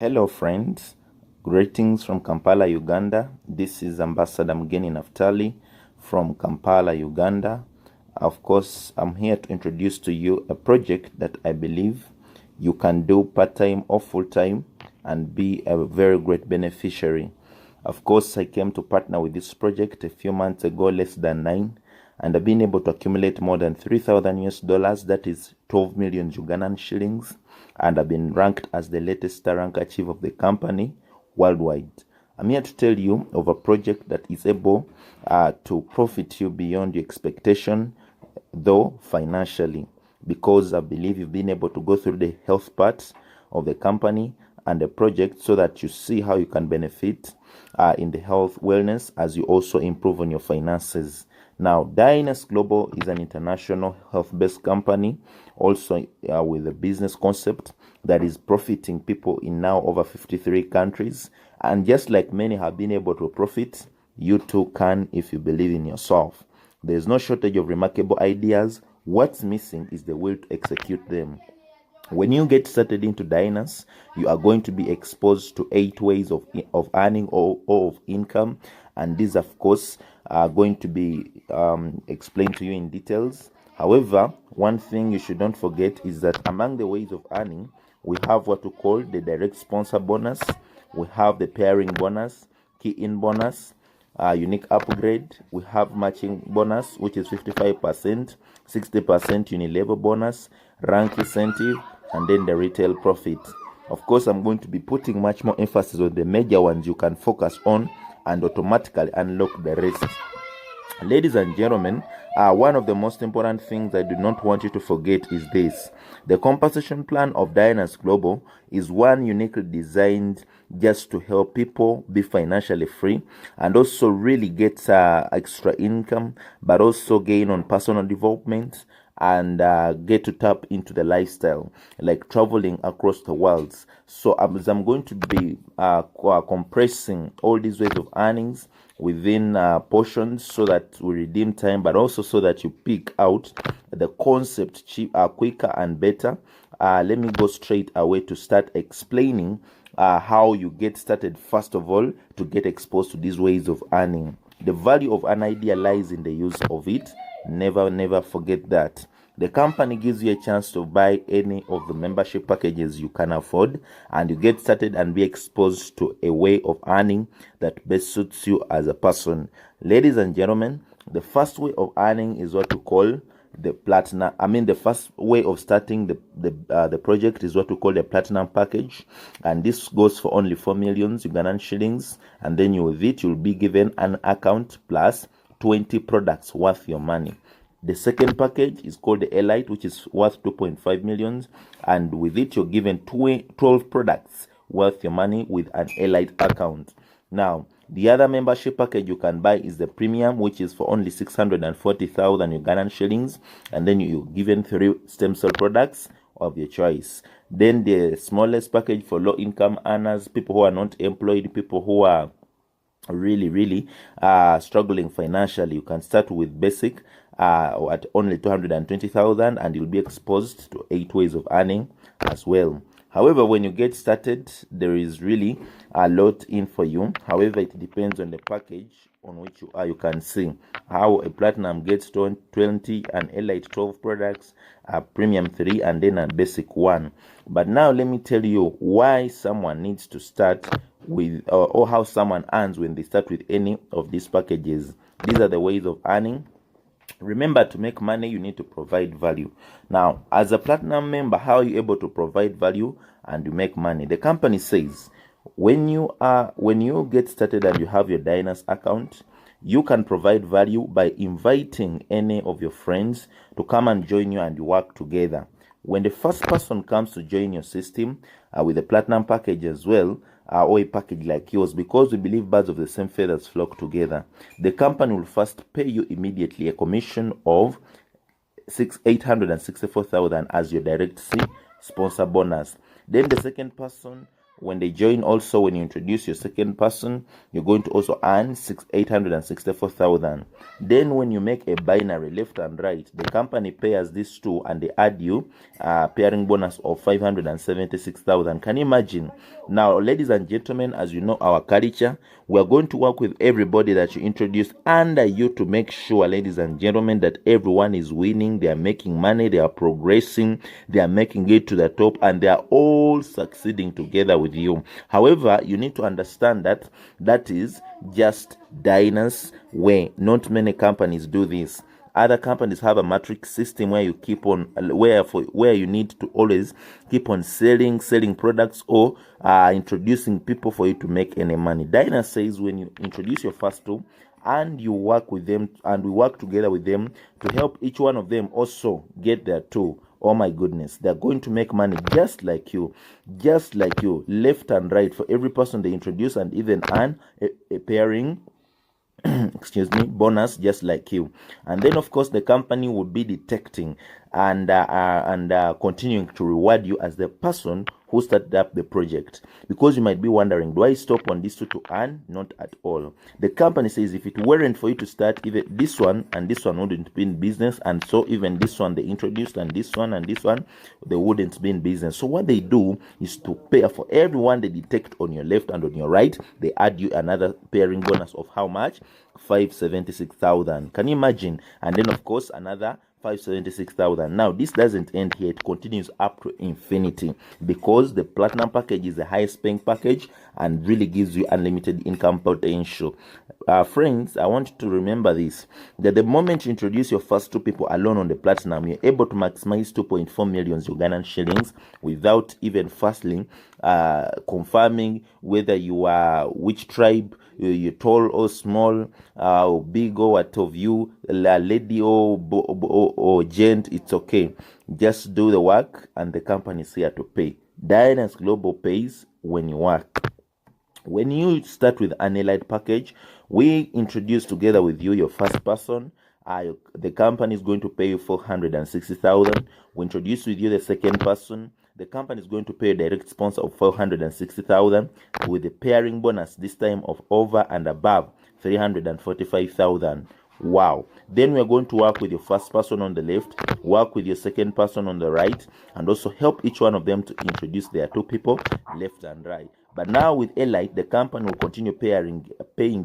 Hello friends, greetings from Kampala, Uganda. This is Ambassador Mgeni Naftali from Kampala, Uganda. Of course, I'm here to introduce to you a project that I believe you can do part-time or full-time and be a very great beneficiary. Of course, I came to partner with this project a few months ago, less than 9, and I've been able to accumulate more than 3,000 US dollars, that is 12 million Ugandan shillings, and I've been ranked as the latest star rank chief of the company worldwide. I'm here to tell you of a project that is able to profit you beyond your expectation, though financially, because I believe you've been able to go through the health part of the company and the project so that you see how you can benefit in the health wellness as you also improve on your finances. Now, Dynace Global is an international health-based company, also with a business concept that is profiting people in now over 53 countries. And just like many have been able to profit, you too can if you believe in yourself. There's no shortage of remarkable ideas. What's missing is the will to execute them. When you get started into Dynace, you are going to be exposed to 8 ways of earning or of income, and these of course are going to be explained to you in details. However, one thing you should not forget is that among the ways of earning, we have what we call the direct sponsor bonus, we have the pairing bonus, key-in bonus, unique upgrade, we have matching bonus, which is 55%, 60% unilevel bonus, rank incentive, and then the retail profit. Of course, I'm going to be putting much more emphasis on the major ones you can focus on and automatically unlock the rest. Ladies and gentlemen, one of the most important things I do not want you to forget is this. The compensation plan of Dynace Global is one uniquely designed just to help people be financially free and also really get extra income, but also gain on personal development and get to tap into the lifestyle, like traveling across the world. So as I'm going to be compressing all these ways of earnings within portions so that we redeem time, but also so that you pick out the concept quicker and better. Let me go straight away to start explaining how you get started first of all to get exposed to these ways of earning. The value of an idea lies in the use of it. Never forget that. The company gives you a chance to buy any of the membership packages you can afford, and you get started and be exposed to a way of earning that best suits you as a person. Ladies and gentlemen, the first way of earning is what we call the platinum. The first way of starting the project is what we call the platinum package, and this goes for only 4 million Ugandan shillings, and then with it you'll be given an account plus 20 products worth your money. The second package is called the Elite, which is worth 2.5 million, and with it you're given 12 products worth your money with an Elite account. Now, the other membership package you can buy is the Premium, which is for only 640,000 Ugandan shillings, and then you're given 3 stem cell products of your choice. Then the smallest package for low income earners, people who are not employed, people who are really struggling financially, you can start with basic at only 220,000, and you'll be exposed to 8 ways of earning as well. However, when you get started, there is really a lot in for you. However, it depends on the package on which you are. You can see how a platinum gets 20, an Elite 12 products, a premium 3, and then a basic 1. But now let me tell you why someone needs to start with or how someone earns when they start with any of these packages. These are the ways of earning. Remember, to make money you need to provide value. Now, as a platinum member, how are you able to provide value and you make money? The company says when you get started and you have your Dynace account, you can provide value by inviting any of your friends to come and join you and you work together. When the first person comes to join your system with a platinum package as well, or a package like yours, because we believe birds of the same feathers flock together, the company will first pay you immediately a commission of 864,000 as your direct sponsor bonus. Then the second person When they join also, when you introduce your second person, you're going to also earn 864,000. Then when you make a binary left and right, the company pairs these two and they add you a pairing bonus of 576,000. Can you imagine? Now, ladies and gentlemen, as you know our culture, we are going to work with everybody that you introduce under you to make sure, ladies and gentlemen, that everyone is winning, they are making money, they are progressing, they are making it to the top, and they are all succeeding together with you. However, you need to understand that that is just Dynace way. Not many companies do this. Other companies have a matrix system where you keep on where you need to always keep on selling products or introducing people for you to make any money. Dynace says when you introduce your first two and you work with them and we work together with them to help each one of them also get their two. Oh my goodness, they're going to make money just like you, left and right for every person they introduce, and even earn a pairing excuse me, bonus just like you. And then of course the company would be detecting and continuing to reward you as the person who started up the project. Because you might be wondering, do I stop on these two to earn? Not at all. The company says if it weren't for you to start, even this one and this one wouldn't be in business, and so even this one they introduced and this one they wouldn't be in business. So what they do is to pay for everyone they detect on your left and on your right. They add you another pairing bonus of how much? 576,000. Can you imagine? And then of course another 576,000. Now this doesn't end here, it continues up to infinity, because the platinum package is the highest paying package and really gives you unlimited income potential. Friends, I want you to remember this, that the moment you introduce your first two people alone on the platinum, you're able to maximize 2.4 million Ugandan shillings without even firstly confirming whether you are which tribe, you're tall or small, big or what of you, lady or gent. It's okay, just do the work and the company is here to pay. Dynace Global pays when you work. When you start with an allied package, we introduce together with you your first person. The company is going to pay you 460,000. We introduce with you the second person. The company is going to pay a direct sponsor of 460,000 with a pairing bonus this time of over and above 345,000. Wow. Then we are going to work with your first person on the left, work with your second person on the right, and also help each one of them to introduce their two people left and right. But now with Elite, the company will continue paying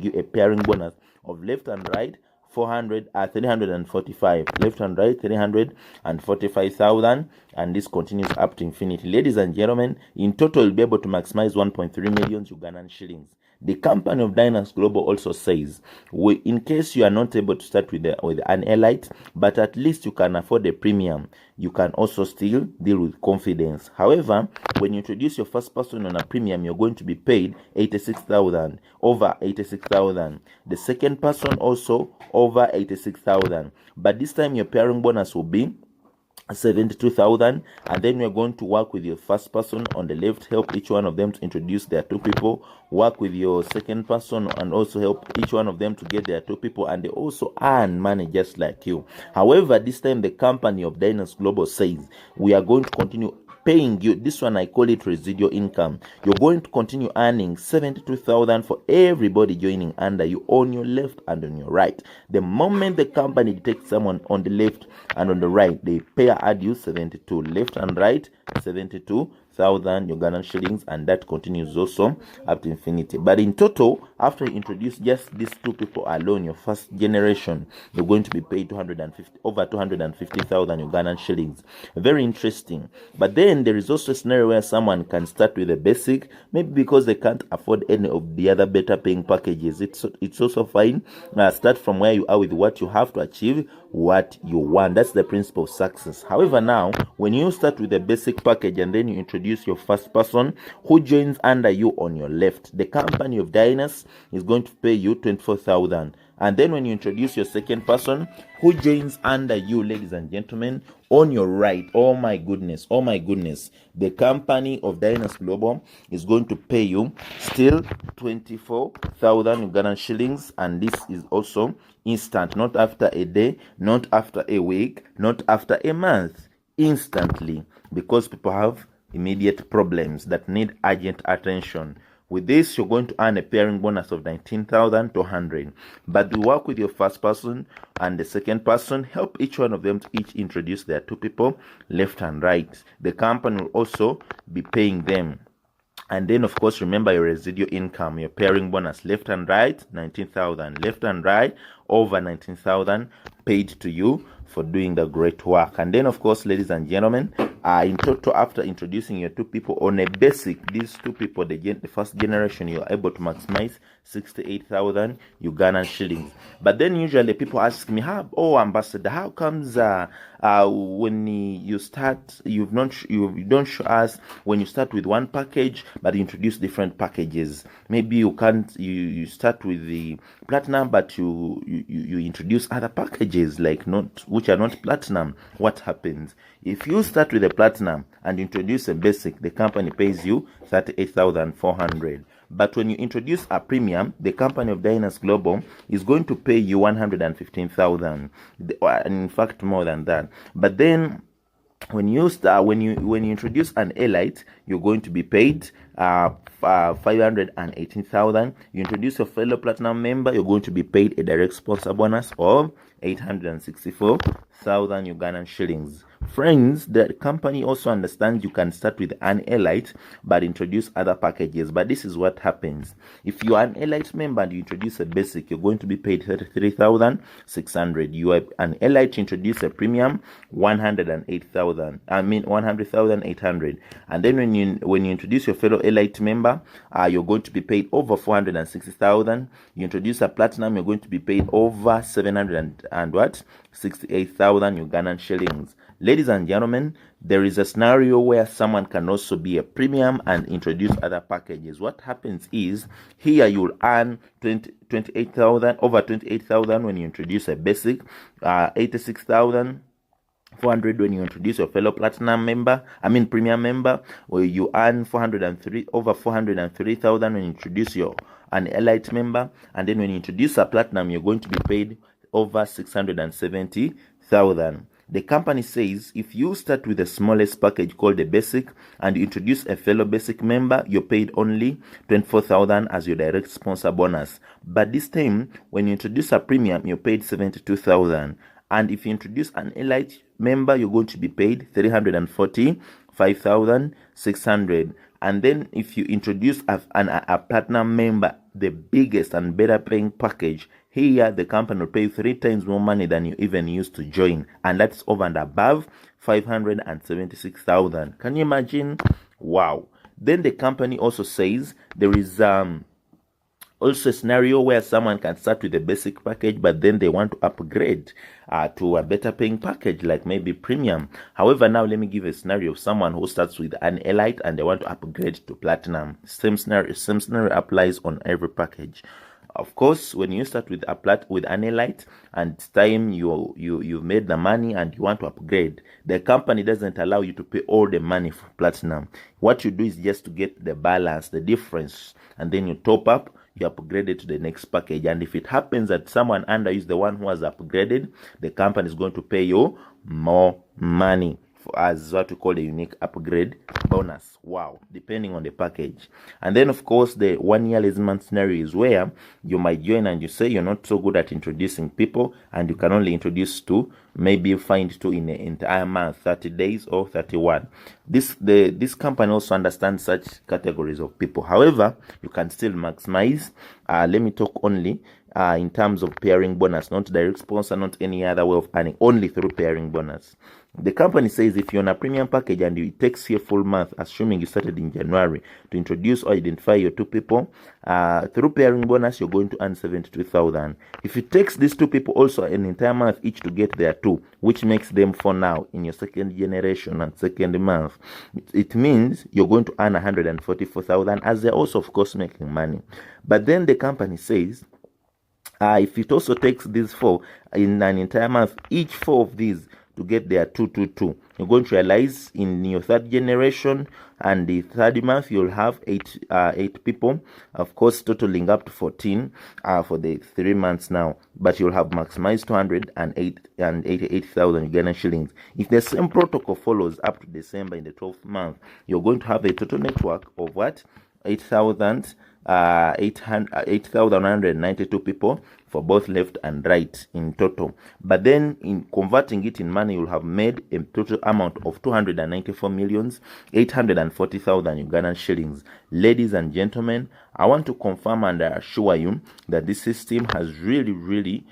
you a pairing bonus of left and right 345, left and right 345,000, and this continues up to infinity. Ladies and gentlemen, in total you'll be able to maximize 1.3 million Ugandan shillings. The company of Dynace Global also says, in case you are not able to start with an Elite, but at least you can afford a premium, you can also still deal with confidence. However, when you introduce your first person on a premium, you're going to be paid 86,000, over 86,000. The second person also over 86,000. But this time your pairing bonus will be 72,000, and then we're going to work with your first person on the left, help each one of them to introduce their two people, work with your second person and also help each one of them to get their two people, and they also earn money just like you. However, this time the company of Dynace Global says we are going to continue paying you. This one I call it residual income. You're going to continue earning 72,000 for everybody joining under you on your left and on your right. The moment the company detects someone on the left and on the right, they add you 72 left and right, 72,000 Ugandan shillings, and that continues also up to infinity. But in total, after you introduce just these two people alone, your first generation, you're going to be paid over 250,000 Ugandan shillings. Very interesting. But then there is also a scenario where someone can start with a basic, maybe because they can't afford any of the other better paying packages. It's also fine. Start from where you are with what you have to achieve what you want. That's the principle of success. However, now when you start with a basic package and then you introduce your first person who joins under you on your left, the company of Dynace is going to pay you 24,000. And then when you introduce your second person who joins under you, ladies and gentlemen, on your right, oh my goodness, the company of Dynace Global is going to pay you still 24,000 Ugandan shillings, and this is also instant, not after a day, not after a week, not after a month, instantly, because people have immediate problems that need urgent attention. With this, you're going to earn a pairing bonus of 19,200. But we work with your first person and the second person, help each one of them to each introduce their two people, left and right. The company will also be paying them. And then, of course, remember your residual income, your pairing bonus, left and right, 19,000. Left and right, over 19,000 paid to you for doing the great work. And then, of course, ladies and gentlemen, in total, after introducing your two people on a basic, these two people, the first generation, you're able to maximize 68,000 Ugandan shillings. But then usually people ask me, Ambassador, how comes when you start, you don't show us when you start with one package, but you introduce different packages? Maybe you can't, you start with the platinum, but you introduce other packages which are not platinum. What happens? If you start with a platinum and introduce a basic, the company pays you 38,400. But when you introduce a premium, the company of Dynace Global is going to pay you 115,000. In fact, more than that. But then when you introduce an elite, you're going to be paid 518,000. You introduce a fellow platinum member, you're going to be paid a direct sponsor bonus of 864,000 Ugandan shillings. Friends, the company also understands you can start with an elite but introduce other packages. But this is what happens. If you are an elite member and you introduce a basic, you're going to be paid 33,600. You are an elite to introduce a premium, 100,800. And then when you introduce your fellow elite member, you're going to be paid over 460,000. You introduce a platinum, you're going to be paid over 68,000 Ugandan shillings. Ladies and gentlemen, there is a scenario where someone can also be a premium and introduce other packages. What happens is, here you'll earn 28,000, over 28,000 when you introduce a basic, 86,400 when you introduce your fellow platinum member, premium member, where you earn over 403,000 when you introduce an elite member, and then when you introduce a platinum, you're going to be paid over 670,000. The company says if you start with the smallest package called the basic and you introduce a fellow basic member, you're paid only 24,000 as your direct sponsor bonus. But this time, when you introduce a premium, you're paid 72,000. And if you introduce an elite member, you're going to be paid 345,600. And then if you introduce a platinum member, the biggest and better paying package, here the company will pay 3 times more money than you even used to join, and that's over and above 576,000. Can you imagine? Wow. Then the company also says there is also a scenario where someone can start with a basic package, but then they want to upgrade to a better paying package, like maybe premium. However, now let me give a scenario of someone who starts with an elite and they want to upgrade to platinum. Same scenario applies on every package. Of course, when you start with an elite and time you've made the money and you want to upgrade, the company doesn't allow you to pay all the money for platinum. What you do is just to get the balance, the difference, and then you top up, you upgrade it to the next package. And if it happens that someone under is the one who has upgraded, the company is going to pay you more money as what we call a unique upgrade bonus. Wow, depending on the package. And then of course the 1 year less month scenario is where you might join and you say you're not so good at introducing people and you can only introduce 2, maybe you find 2 in the entire month, 30 days or 31. This company also understands such categories of people. However, you can still maximize. Let me talk only in terms of pairing bonus, not direct sponsor, not any other way of earning, only through pairing bonus. The company says if you're on a premium package and it takes you a full month, assuming you started in January, to introduce or identify your 2 people, through pairing bonus, you're going to earn 72,000. If it takes these 2 people also an entire month each to get their 2, which makes them 4 now in your second generation and second month, it means you're going to earn 144,000, as they're also, of course, making money. But then the company says, if it also takes these 4 in an entire month, each 4 of these to get their 222, you're going to realize in your third generation, and the third month you'll have eight people, of course, totaling up to 14 for the 3 months now. But you'll have maximized 288,000 Ugandan shillings. If the same protocol follows up to December in the 12th month, you're going to have a total network of what? 8,192 people for both left and right in total. But then in converting it in money, you'll have made a total amount of 294,840,000 Ugandan shillings. Ladies and gentlemen, I want to confirm and assure you that this system has really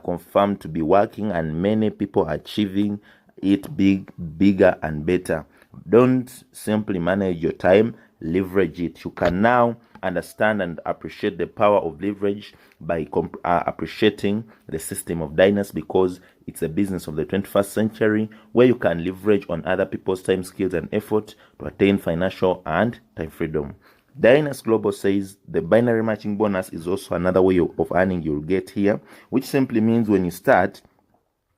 confirmed to be working, and many people are achieving it bigger and better. Don't simply manage your time, leverage it. You can now understand and appreciate the power of leverage by appreciating the system of Dynace, because it's a business of the 21st century where you can leverage on other people's time, skills, and effort to attain financial and time freedom. Dynace Global says the binary matching bonus is also another way of earning you'll get here, which simply means when you start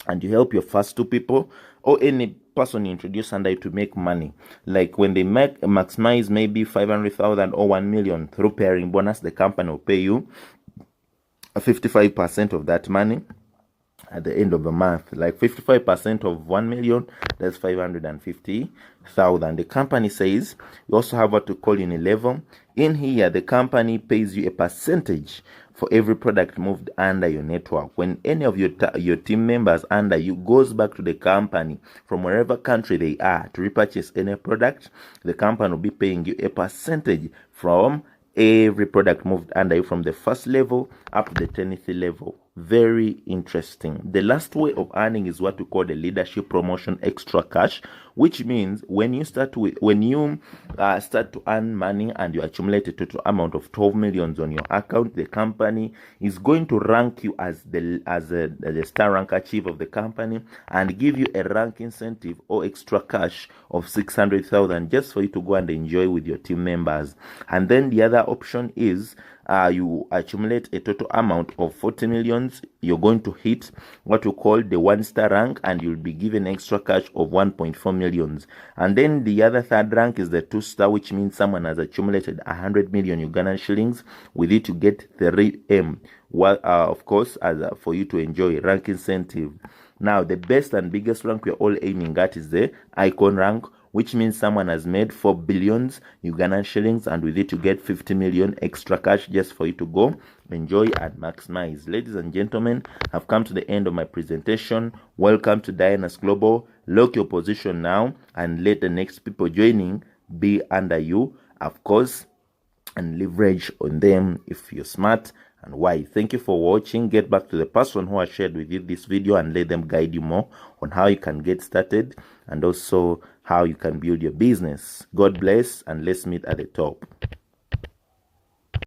and you help your first two people or any person you introduce under you to make money, like when they maximize maybe 500,000 or 1 million through pairing bonus, the company will pay you 55% of that money at the end of the month. Like 55% of 1 million, that's 550,000. The company says you also have what to call in a level. In here, the company pays you a percentage for every product moved under your network. When any of your team members under you goes back to the company from wherever country they are to repurchase any product, the company will be paying you a percentage from every product moved under you from the first level up to the 10th level. Very interesting. The last way of earning is what we call the leadership promotion extra cash, which means when you start to earn money and you accumulate a total amount of 12 millions on your account, the company is going to rank you as the star ranker chief of the company and give you a rank incentive or extra cash of 600,000 just for you to go and enjoy with your team members. And then the other option is you accumulate a total amount of 40 millions, you're going to hit what you call the 1-star rank, and you'll be given extra cash of 1.4 millions. And then the other third rank is the 2-star, which means someone has accumulated 100 million Ugandan shillings. With it, you get 3M. Well, of course, for you to enjoy rank incentive. Now, the best and biggest rank we're all aiming at is the icon rank, which means someone has made 4 billions Ugandan shillings, and with it you get 50 million extra cash just for you to go enjoy and maximize. Ladies and gentlemen, I've come to the end of my presentation. Welcome to Dynace Global. Lock your position now and let the next people joining be under you, of course, and leverage on them if you're smart and why. Thank you for watching. Get back to the person who has shared with you this video and let them guide you more on how you can get started and also how you can build your business. God bless, and let's meet at the top.